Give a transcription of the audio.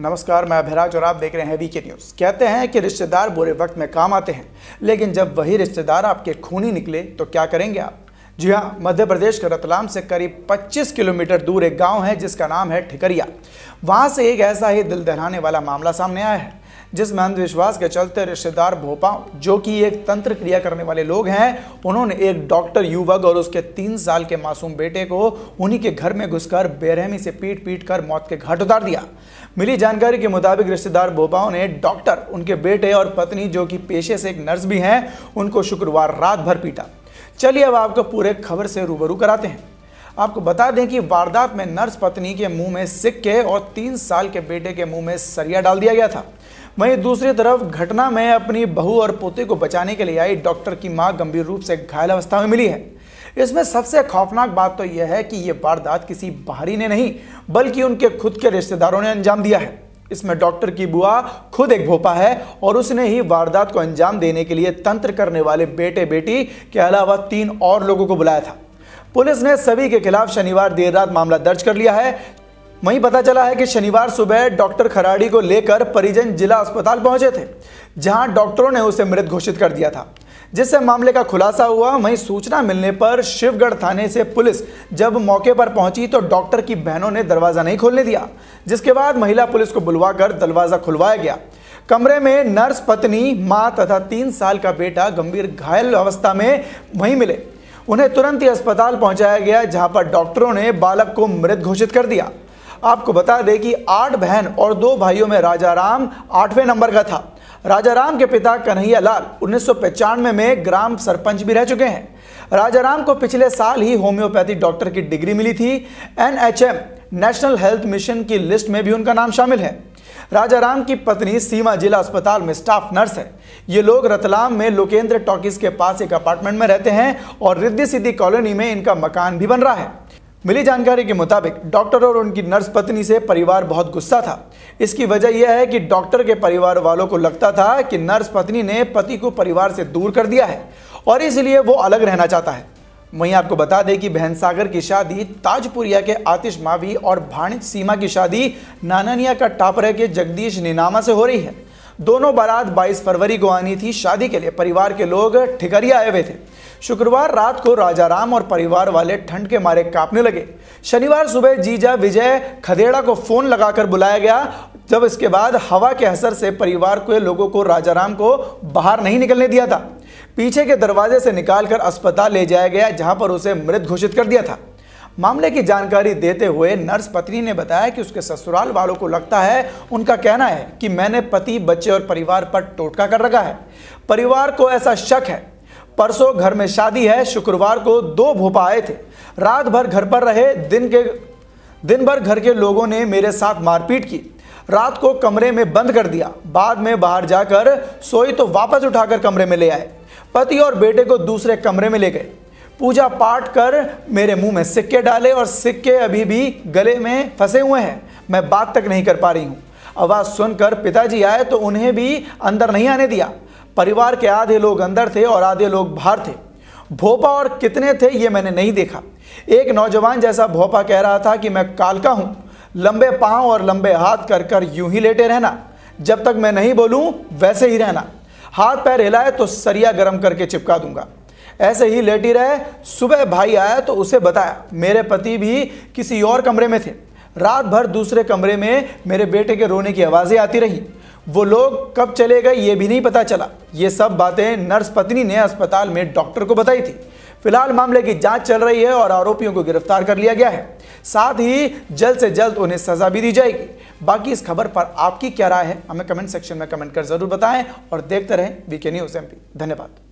नमस्कार, मैं अभिराज और आप देख रहे हैं वीके न्यूज़। कहते हैं कि रिश्तेदार बुरे वक्त में काम आते हैं, लेकिन जब वही रिश्तेदार आपके खूनी निकले तो क्या करेंगे आप? जी हाँ, मध्य प्रदेश के रतलाम से करीब 25 किलोमीटर दूर एक गांव है जिसका नाम है ठिकरिया। वहां से एक ऐसा ही दिल दहलाने वाला मामला सामने आया है जिसमें अंधविश्वास के चलते रिश्तेदार भोपाल, जो कि एक तंत्र क्रिया करने वाले लोग हैं, उन्होंने एक डॉक्टर युवक और उसके 3 साल के मासूम बेटे को उन्हीं के घर में घुसकर बेरहमी से पीट कर मौत के घाट उतार दिया। मिली जानकारी के मुताबिक रिश्तेदार भोपाल ने डॉक्टर, उनके बेटे और पत्नी, जो कि पेशे से एक नर्स भी हैं, उनको शुक्रवार रात भर पीटा। चलिए अब आपको पूरे खबर से रूबरू कराते हैं। आपको बता दें कि वारदात में नर्स पत्नी के मुंह में सिक्के और 3 साल के बेटे के मुंह में सरिया डाल दिया गया था। वहीं दूसरी तरफ घटना में अपनी बहू और पोते को बचाने के लिए आई डॉक्टर की मां गंभीर रूप से घायल अवस्था में मिली है। इसमें सबसे खौफनाक बात तो यह है कि यह वारदात किसी बाहरी ने नहीं, बल्कि उनके खुद के रिश्तेदारों ने अंजाम दिया है। इसमें डॉक्टर की बुआ खुद एक भोपा है और उसने ही वारदात को अंजाम देने के लिए तंत्र करने वाले बेटे बेटी के अलावा 3 और लोगों को बुलाया था। पुलिस ने सभी के खिलाफ शनिवार देर रात मामला दर्ज कर लिया है। वहीं पता चला है कि शनिवार सुबह डॉक्टर खराड़ी को लेकर परिजन जिला अस्पताल पहुंचे थे, जहां डॉक्टरों ने उसे मृत घोषित कर दिया था, जिससे मामले का खुलासा हुआ। वहीं सूचना मिलने पर शिवगढ़ थाने से पुलिस जब मौके पर पहुंची तो डॉक्टर की बहनों ने दरवाजा नहीं खोलने दिया, जिसके बाद महिला पुलिस को बुलवाकर दरवाजा खुलवाया गया। कमरे में नर्स पत्नी, मां तथा 3 साल का बेटा गंभीर घायल अवस्था में वहीं मिले। उन्हें तुरंत ही अस्पताल पहुंचाया गया, जहां पर डॉक्टरों ने बालक को मृत घोषित कर दिया। आपको बता दें कि 8 बहन और 2 भाइयों में राजाराम 8वें नंबर का था। राजाराम के पिता कन्हैया लाल 1995 में ग्राम सरपंच भी रह चुके हैं। राजाराम को पिछले साल ही होम्योपैथी डॉक्टर की डिग्री मिली थी। NHM नेशनल हेल्थ मिशन की लिस्ट में भी उनका नाम शामिल है। राजाराम की पत्नी सीमा जिला अस्पताल में स्टाफ नर्स है। ये लोग रतलाम में लोकेंद्र टॉकीज के पास एक अपार्टमेंट में रहते हैं और रिद्धि सिद्धि कॉलोनी में इनका मकान भी बन रहा है। मिली जानकारी के मुताबिक डॉक्टर और उनकी नर्स पत्नी से परिवार बहुत गुस्सा था। इसकी वजह यह है कि डॉक्टर के परिवार वालों को लगता था कि नर्स पत्नी ने पति को परिवार से दूर कर दिया है और इसलिए वो अलग रहना चाहता है। वहीं आपको बता दें कि बहन सागर की शादी ताजपुरिया के आतिश मावी और भाणिज सीमा की शादी नानानिया का टापरे के जगदीश नीनामा से हो रही है। दोनों बारात 22 फरवरी को आनी थी। शादी के लिए परिवार के लोग ठिकरिया आए हुए थे। शुक्रवार रात को राजाराम और परिवार वाले ठंड के मारे कांपने लगे। शनिवार सुबह जीजा विजय खदेड़ा को फोन लगाकर बुलाया गया। जब इसके बाद हवा के असर से परिवार के लोगों को राजाराम को बाहर नहीं निकलने दिया था। पीछे के दरवाजे से निकालकर अस्पताल ले जाया गया, जहां पर उसे मृत घोषित कर दिया था। मामले की जानकारी देते हुए नर्स पत्नी ने बताया कि उसके ससुराल वालों को लगता है, उनका कहना है कि मैंने पति, बच्चे और परिवार पर टोटका कर रखा है। परिवार को ऐसा शक है। परसों घर में शादी है। शुक्रवार को 2 भोपा आए थे। रात भर घर पर रहे। दिन भर घर के लोगों ने मेरे साथ मारपीट की। रात को कमरे में बंद कर दिया। बाद में बाहर जाकर सोई तो वापस उठाकर कमरे में ले आए। पति और बेटे को दूसरे कमरे में ले गए। पूजा पाठ कर मेरे मुंह में सिक्के डाले और सिक्के अभी भी गले में फंसे हुए हैं। मैं बात तक नहीं कर पा रही हूँ। आवाज़ सुनकर पिताजी आए तो उन्हें भी अंदर नहीं आने दिया। परिवार के आधे लोग अंदर थे और आधे लोग बाहर थे। भोपा और कितने थे ये मैंने नहीं देखा। एक नौजवान जैसा भोपा कह रहा था कि मैं कालका हूँ, लंबे पाँव और लंबे हाथ कर यूं ही लेटे रहना, जब तक मैं नहीं बोलूँ वैसे ही रहना। हाथ पैर हिलाए तो सरिया गर्म करके चिपका दूंगा। ऐसे ही लेटी रहे। सुबह भाई आया तो उसे बताया मेरे पति भी किसी और कमरे में थे। रात भर दूसरे कमरे में मेरे बेटे के रोने की आवाज़ें आती रही। वो लोग कब चले गए ये भी नहीं पता चला। ये सब बातें नर्स पत्नी ने अस्पताल में डॉक्टर को बताई थी। फिलहाल मामले की जांच चल रही है और आरोपियों को गिरफ्तार कर लिया गया है। साथ ही जल्द से जल्द उन्हें सजा भी दी जाएगी। बाकी इस खबर पर आपकी क्या राय है, हमें कमेंट सेक्शन में कमेंट कर जरूर बताएं और देखते रहें वीके न्यूज़ MP। धन्यवाद।